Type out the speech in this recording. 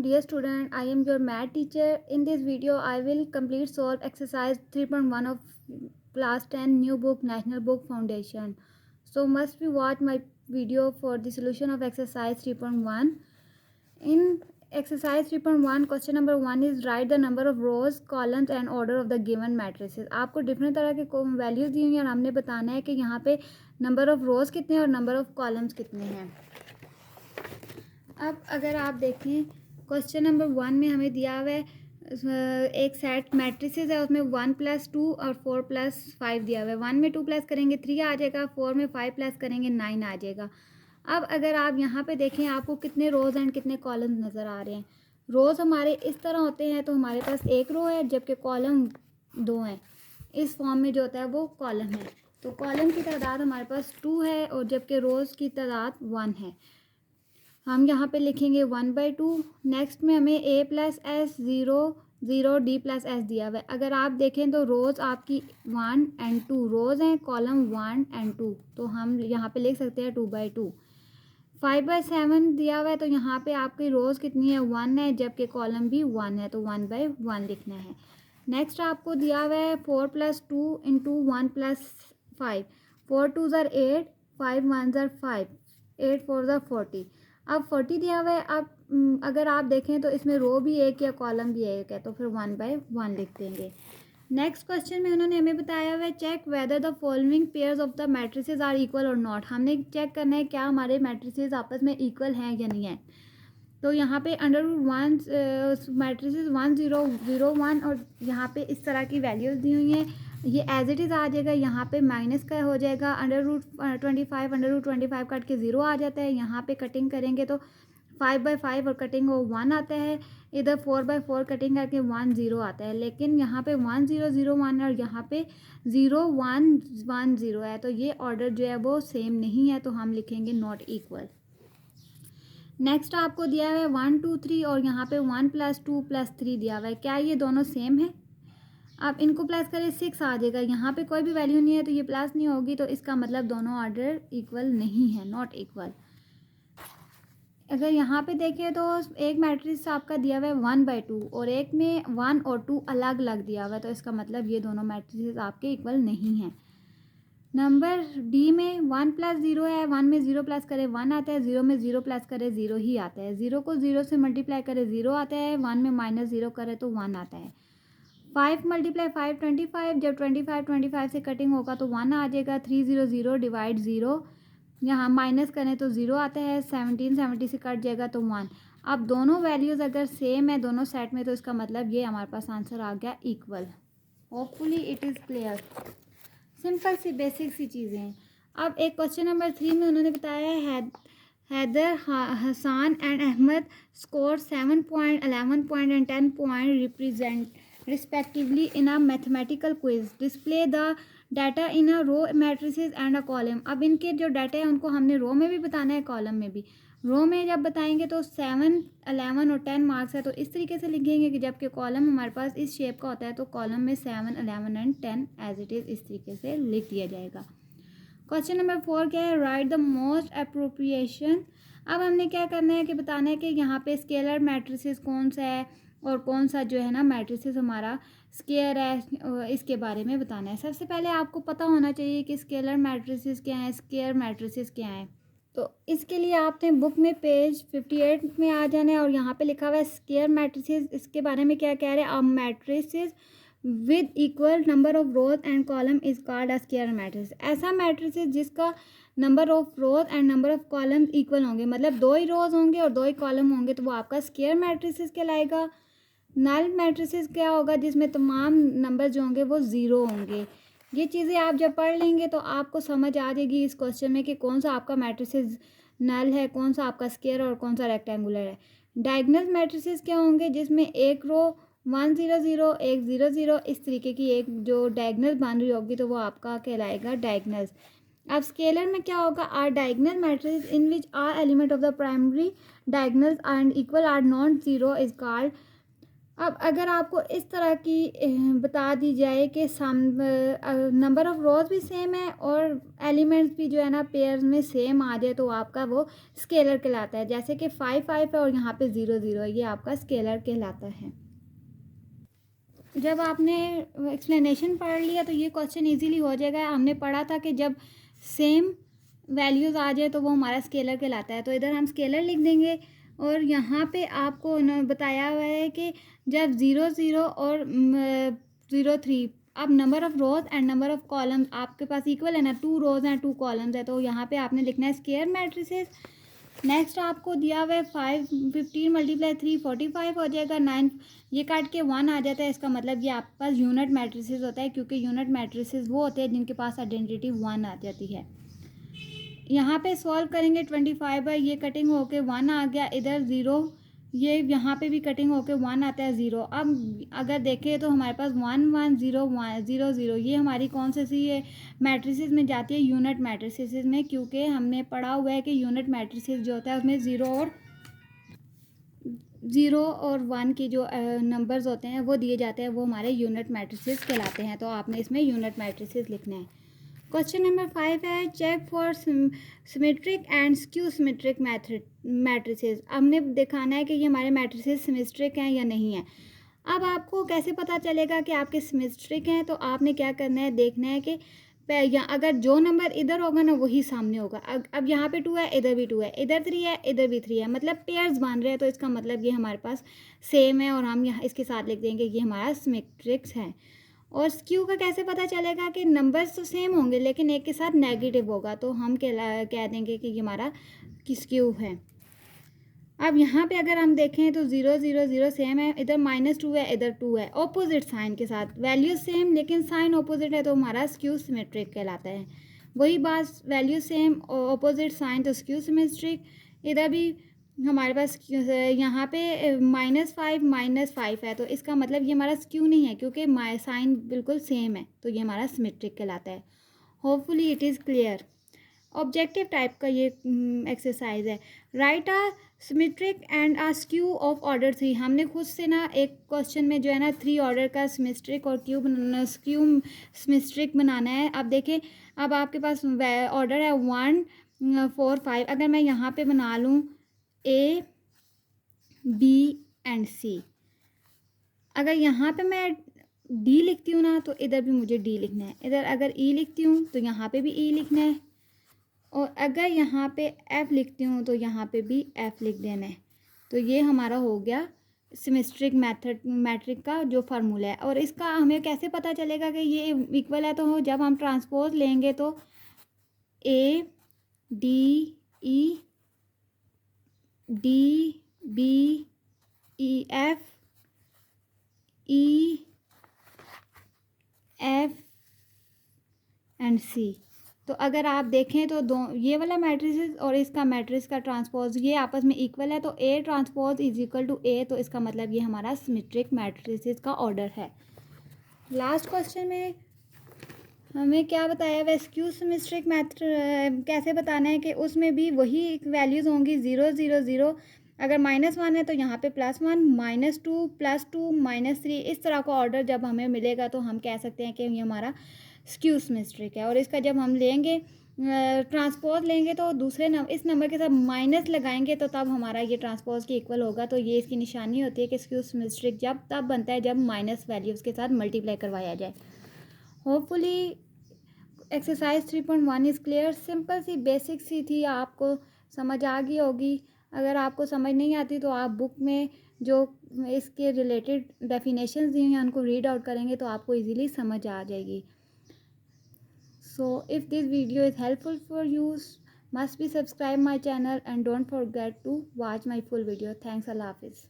dear student. I am your math teacher. In this video, I will complete solve exercise 3.1 of class 10 new book National Book Foundation. So must be watch my video for the solution of exercise 3.1. In exercise 3.1 question number 1 is write the number of rows, columns and order of the given matrices. आपको different तरह के values दी हुई हैं और हमने बताना है कि यहाँ पे नंबर ऑफ रोज कितने हैं और नंबर ऑफ कॉलम्स कितने हैं. अब अगर आप देखें क्वेश्चन नंबर 1 में हमें दिया हुआ है एक सेट मैट्रिसेस है, उसमें 1+2 और 4+5 दिया हुआ है. 1 में 2 प्लस करेंगे 3 आ जाएगा, 4 में 5 प्लस करेंगे 9 आ जाएगा. अब अगर आप यहाँ पे देखें आपको कितने रोज़ एंड कितने कॉलम नज़र आ रहे हैं. रोज़ हमारे इस तरह होते हैं, तो हमारे पास एक रो है जबकि कॉलम 2 हैं. इस फॉर्म में जो होता है वो कॉलम है. तो कॉलम की तादाद हमारे पास 2 है और जबकि रोज़ की तादाद 1 है. हम यहाँ पे लिखेंगे 1/2. नेक्स्ट में हमें a+s 0 0 d+s दिया हुआ है. अगर आप देखें तो रोज़ आपकी 1 and 2 रोज़ हैं, कॉलम 1 and 2, तो हम यहाँ पे लिख सकते हैं 2/2. 5/7 दिया हुआ है, तो यहाँ पे आपकी रोज़ कितनी है 1 है जबकि कॉलम भी 1 है, तो 1/1 लिखना है. नेक्स्ट आपको दिया हुआ है 4+2 × 1+5. 4 2s are 8, 5 1s are 5, 8 4s are 40. अब 40 दिया हुआ है. अब अगर आप देखें तो इसमें रो भी एक या कॉलम भी एक है, तो फिर 1/1 लिख देंगे. नेक्स्ट क्वेश्चन में उन्होंने हमें बताया हुआ है check whether the following pairs of the matrices are equal और नॉट. हमने चेक करना है क्या हमारे मैट्रिसेस आपस में इक्वल हैं या नहीं है. तो यहाँ पे √1 मैट्रिसेस 1 0 0 1 और यहाँ पे इस तरह की वैल्यूज़ दी हुई हैं. ये एज इट इज़ आ जाएगा, यहाँ पे माइनस का हो जाएगा. √25 कट के 0 आ जाता है. यहाँ पे कटिंग करेंगे तो 5/5 और कटिंग वो 1 आता है. इधर 4/4 कटिंग करके 1 0 आता है. लेकिन यहाँ पे 1 0 0 1 और यहाँ पे 0 1 1 0 है, तो ये ऑर्डर जो है वो सेम नहीं है, तो हम लिखेंगे नॉट इक्वल. नेक्स्ट आपको दिया हुआ है 1 2 3 और यहाँ पे 1+2+3 दिया हुआ है. क्या ये दोनों सेम है? आप इनको प्लस करें 6 आ जाएगा. यहाँ पे कोई भी वैल्यू नहीं है तो ये प्लस नहीं होगी, तो इसका मतलब दोनों ऑर्डर इक्वल नहीं है, नॉट इक्वल. अगर यहाँ पे देखें तो एक मैट्रिक्स आपका दिया हुआ है 1/2 और एक में 1 और 2 अलग अलग दिया हुआ है, तो इसका मतलब ये दोनों मैट्रिक्स आपके इक्वल नहीं हैं. नंबर डी में 1 + 0 है. 1 में 0 प्लस करे 1 आता है, 0 में 0 प्लस करे 0 ही आता है. 0 को 0 से मल्टीप्लाई करे 0 आता है. 1 में -0 करे तो 1 आता है. 5 × 5 25. जब 25 से कटिंग होगा तो 1 आ जाएगा. 3 0 0 डिवाइड 0, यहाँ माइनस करें तो 0 आता है. 17 70 से कट जाएगा तो 1. अब दोनों वैल्यूज़ अगर सेम है दोनों सेट में, तो इसका मतलब ये हमारे पास आंसर आ गया equal. Hopefully it is clear. Simple सी बेसिक सी चीज़ें हैं. अब एक क्वेश्चन नंबर 3 में उन्होंने बताया है Haider Hasan and Ahmad score 7 point 11 point and 10 point represent respectively in a mathematical quiz. Display the data in a row matrices and a column. अब इनके जो डाटा है उनको हमने रो में भी बताना है, कॉलम में भी. रो में जब बताएंगे तो 7 11 और 10 मार्क्स है, तो इस तरीके से लिखेंगे कि जबकि कॉलम हमारे पास इस शेप का होता है, तो कॉलम में 7 11 एंड 10 एज इट इज़ इस तरीके से लिख दिया जाएगा. क्वेश्चन नंबर 4 क्या है? Right the most appropriation. अब हमने क्या करना है कि बताना है कि यहाँ पे स्केलर मैट्रिसेस कौन सा है और कौन सा जो है ना मैट्रिसेस हमारा स्केयर है, इसके बारे में बताना है. सबसे पहले आपको पता होना चाहिए कि स्केलर मैट्रिसेस क्या हैं, स्केयर मैट्रिसेस क्या हैं. तो इसके लिए आपने बुक में पेज 58 में आ जाना है और यहाँ पे लिखा हुआ है स्केयर मैट्रिसेस. इसके बारे में क्या कह रहे हैं? अब matrices with equal number of rose and column is called a square matrix. ऐसा मैट्रिक्स जिसका number of rose and number of column equal होंगे, मतलब 2 ही रोज होंगे और 2 ही कॉलम होंगे, तो वो आपका स्केयर मैट्रिक्स कहलाएगा. नल मैट्रिसेस क्या होगा? जिसमें तमाम नंबर जो होंगे वो 0 होंगे. ये चीज़ें आप जब पढ़ लेंगे तो आपको समझ आ जाएगी इस क्वेश्चन में कि कौन सा आपका मैट्रिसेस नल है, कौन सा आपका स्केयर और कौन सा रेक्टेंगुलर है. डायगोनल मैट्रिसेस क्या होंगे? जिसमें एक रो 1 0 0 1 0 0 इस तरीके की एक जो डायगोनल बन रही होगी, तो वो आपका कहलाएगा डायगोनल्स. अब स्केलर में क्या होगा? Are diagonal matrix in which are element of the primary diagonals and equal are not 0 is called अब अगर आपको इस तरह की बता दी जाए कि नंबर ऑफ़ रोज़ भी सेम है और एलिमेंट्स भी जो है ना पेयर्स में सेम आ जाए तो आपका वो स्केलर कहलाता है। जैसे कि 5 है और यहाँ पे 0 है, ये आपका स्केलर कहलाता है। जब आपने एक्सप्लेनेशन पढ़ लिया तो ये क्वेश्चन इजीली हो जाएगा। हमने पढ़ा था कि जब सेम वैल्यूज़ आ जाए तो वो हमारा स्केलर कहलाता है। तो इधर हम स्केलर लिख देंगे और यहाँ पे आपको बताया हुआ है कि जब 0 और 0 3 अब number of rows and number of columns आपके पास इक्वल है ना, 2 रोज़ हैं 2 कॉलम्स है, तो यहाँ पे आपने लिखना है स्क्वायर मैट्रिसेस। नेक्स्ट आपको दिया हुआ है 15 × 3 45 हो जाएगा। 9 ये काट के 1 आ जाता है, इसका मतलब ये आपके पास यूनिट मैट्रिसेस होता है, क्योंकि यूनिट मैट्रिसेस वो होते हैं जिनके पास आइडेंटिटी 1 आ जाती है। यहाँ पे सॉल्व करेंगे 25 बाई ये कटिंग होके 1 आ गया, इधर 0, ये यहाँ पे भी कटिंग होके 1 आता है 0। अब अगर देखें तो हमारे पास 1 1 0 1 0 0 ये हमारी कौन सी है मैट्रिसेस में जाती है, यूनिट मैट्रिसेस में, क्योंकि हमने पढ़ा हुआ है कि यूनिट मैट्रिसेस जो होता है उसमें 0 और 1 की जो नंबर्स होते हैं वो दिए जाते हैं, वो हमारे यूनिट मैट्रिसेस कहलाते हैं। तो आपने इसमें यूनिट मैट्रिसेस लिखना है। क्वेश्चन नंबर 5 है check for symmetric and skew symmetric matrices. हमने दिखाना है कि ये हमारे मैट्रिसेस सिमेट्रिक हैं या नहीं है। अब आपको कैसे पता चलेगा कि आपके सिमेट्रिक हैं, तो आपने क्या करना है, देखना है कि या अगर जो नंबर इधर होगा ना वही सामने होगा। अब यहाँ पे 2 है, इधर भी 2 है, इधर 3 है, इधर भी 3 है, मतलब पेयर्स बन रहे हैं, तो इसका मतलब ये हमारे पास सेम है और हम यहाँ इसके साथ लिख देंगे ये हमारा सिमेट्रिक्स है। और स्क्यू का कैसे पता चलेगा कि नंबर्स तो सेम होंगे लेकिन एक के साथ नेगेटिव होगा, तो हम कह देंगे कि ये हमारा स्क्यू है। अब यहाँ पे अगर हम देखें तो 0 0 0 सेम है, इधर -2 है, इधर 2 है, ऑपोजिट साइन के साथ, वैल्यू सेम लेकिन साइन ऑपोजिट है, तो हमारा स्क्यू सिमेट्रिक कहलाता है। वही बात, वैल्यू सेम ऑपोजिट साइन तो स्क्यू सिमेट्रिक। इधर भी हमारे पास यहाँ पे -5 -5 है, तो इसका मतलब ये हमारा स्क्यू नहीं है, क्योंकि साइन बिल्कुल सेम है, तो ये हमारा सिमेट्रिक कहलाता है। Hopefully it is clear. Objective type का ये एक्सरसाइज है। Right a symmetric and a skew of order 3। हमने खुद से ना एक क्वेश्चन में जो है ना 3 ऑर्डर का सिमेट्रिक और स्क्यू सिमेट्रिक बनाना है। अब देखें, अब आपके पास ऑर्डर है 1 4 5। अगर मैं यहाँ पे बना लूँ A B एंड C, अगर यहाँ पे मैं D लिखती हूँ ना तो इधर भी मुझे D लिखना है, इधर अगर E लिखती हूँ तो यहाँ पे भी E लिखना है, और अगर यहाँ पे F लिखती हूँ तो यहाँ पे भी F लिख देना है। तो ये हमारा हो गया सिमेट्रिक मैट्रिक का जो फार्मूला है। और इसका हमें कैसे पता चलेगा कि ये इक्वल है, तो जब हम ट्रांसपोज लेंगे तो A D E D B E F E F and C। तो अगर आप देखें तो ये वाला मैट्रिसेस और इसका मैट्रिक्स का ट्रांसपोज ये आपस में इक्वल है, तो A transpose is equal to A, तो इसका मतलब ये हमारा सिमेट्रिक मैट्रिसेस का ऑर्डर है। लास्ट क्वेश्चन में हमें क्या बताया हुआ है, स्क्यू सिमेट्रिक कैसे बताना है कि उसमें भी वही वैल्यूज़ होंगी 0 0 0। अगर -1 है तो यहाँ पे +1 -2 +2 -3, इस तरह का ऑर्डर जब हमें मिलेगा तो हम कह सकते हैं कि ये हमारा स्क्यू सिमेट्रिक है। और इसका जब हम लेंगे ट्रांसपोज लेंगे तो दूसरे इस नंबर के साथ माइनस लगाएंगे तो तब हमारा ये ट्रांसपोज के इक्वल होगा। तो ये इसकी निशानी होती है कि स्क्यू सिमेट्रिक जब तब बनता है जब माइनस वैल्यूज़ के साथ मल्टीप्लाई करवाया जाए। Hopefully exercise 3.1 is clear. Simple सी बेसिक सी थी, आपको समझ आ गई होगी। अगर आपको समझ नहीं आती तो आप बुक में जो इसके रिलेटेड डेफिनेशंस दी हैं उनको रीड आउट करेंगे तो आपको इजीली समझ आ जाएगी। So if this video is helpful for you, must be subscribe my channel and don't forget to watch my full video. Thanks, Allah Hafiz.